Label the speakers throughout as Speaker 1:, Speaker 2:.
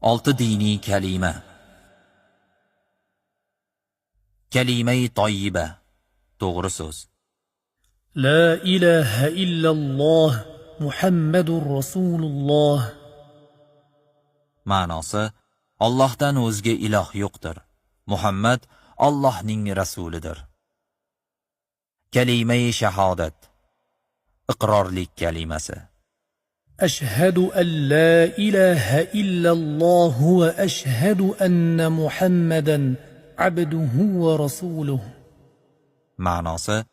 Speaker 1: 6 diniy kalima. Kalima-i toyyiba, to'g'ri so'z.
Speaker 2: La ilaha illalloh Muhammadur Rasululloh.
Speaker 1: Ma'nosi: Allohdan o'zga iloh yo'qdir. Muhammad Allohning rasulidir. Kalima-i shahodat, iqrorlik kalimasi.
Speaker 2: أشهد أن لا إله إلا الله وأشهد أن محمدا عبده ورسوله.
Speaker 1: Ma'nosi: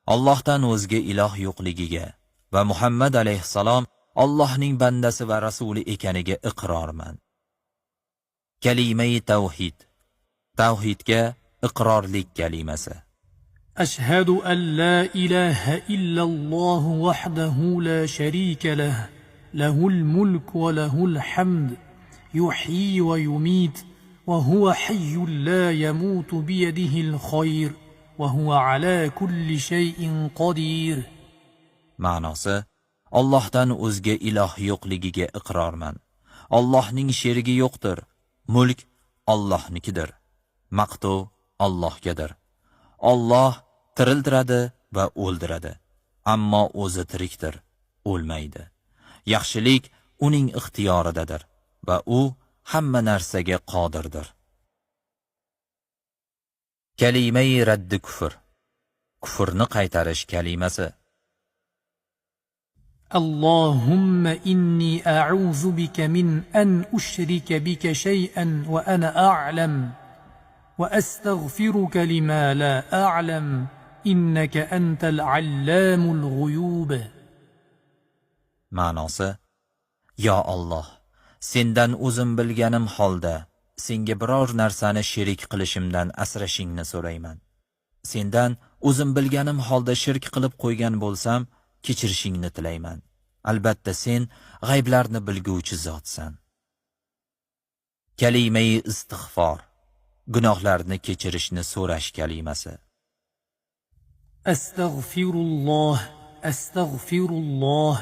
Speaker 1: Allohdan o'zga iloh yo'qligiga va Muhammad alayhissalom Allohning bandasi va rasuli ekaniga iqrorman. Kalima-i tavhid, tavhidga iqrorlik kalimasi.
Speaker 2: أشهد أن لا إله إلا الله وحده لا شريك له له الملك وله الحمد يحيي ويميت وهو حي لا يموت بيده الخير وهو على كل شيء قدير.
Speaker 1: Ma'nosi: Allohdan o'zga iloh yo'qligiga iqrorman. Allohning sherigi yo'qdir. Mulk Allohnikidir. Maqtov Allohgadir. Alloh tiriltiradi va o'ldiradi, ammo o'zi tirikdir, o'lmaydi. Yaxshilik uning ixtiyoridadir va u hamma narsaga qodirdir. Kalima-i raddi kufr, kufrni qaytarish kalimasi.
Speaker 2: اللهم إني أعوذ بك من أن أشرك بك شيئا وأنا أعلم وأستغفرك لما لا أعلم إنك أنت العلام الغيوب.
Speaker 1: Ma'nosi: Yo Alloh, sendan o'zim bilganim holda senga biror narsani sherik qilishimdan asrashingni so'rayman. Sendan o'zim bilganim holda shirk qilib qo'ygan bo'lsam, kechirishingni tilayman. Albatta sen g'ayblarni bilguvchi zotsan. Kalima-i istig'for, gunohlarni kechirishni so'rash kalimasi.
Speaker 2: Astaghfirulloh, astaghfirulloh,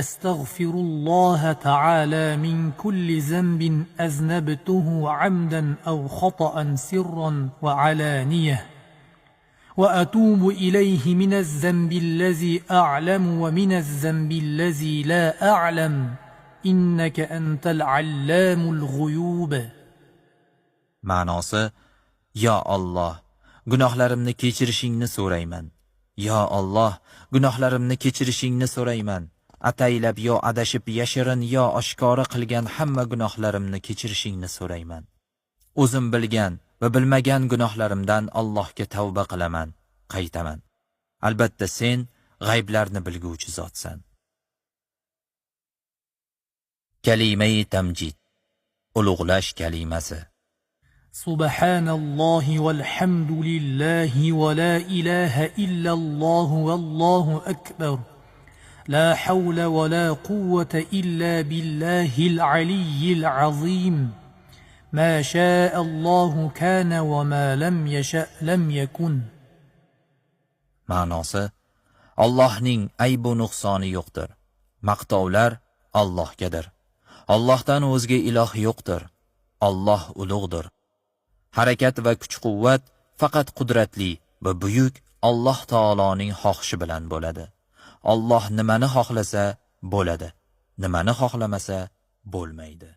Speaker 2: astaghfirulloh ta'ala min kulli zambin aznabtuhu amdan aw khata'an sirran wa alaniyah. وأتوب إليه من الذنب الذي أعلم ومن الذنب الذي لا أعلم إنك أنت العلام الغيوب.
Speaker 1: Ma'nosi: Yo Alloh, gunohlarimni kechirishingni so'rayman. Yo Alloh, gunohlarimni kechirishingni so'rayman. Ataylab yo adashib yashirin yo oshkora qilgan hamma gunohlarimni kechirishingni so'rayman. O'zim bilgan va bilmagan gunohlarimdan Allohga tavba qilaman, qaytaman. Albatta sen g'ayblarni bilguvchi zotsan. Kalima-i tamjid, ulug'lash kalimasi.
Speaker 2: Subhanallohi walhamdulillahi wa la ilaha illalloh wallohu akbar. La hawla wa la quwwata illa billahil aliyyil azim. ما شاء الله كان وما لم يشأ لم يكن.
Speaker 1: Ma'nosi: Allohning aybu nuqsoni yo'qdir. Maqtovlar Allohgadir. Allohdan o'zga iloh yo'qdir. Alloh ulug'dir. Harakat va kuch-quvvat faqat qudratli va buyuk Alloh taoloning xohishi bilan bo'ladi. Alloh nimani xohlasa bo'ladi, nimani xohlamasa bo'lmaydi.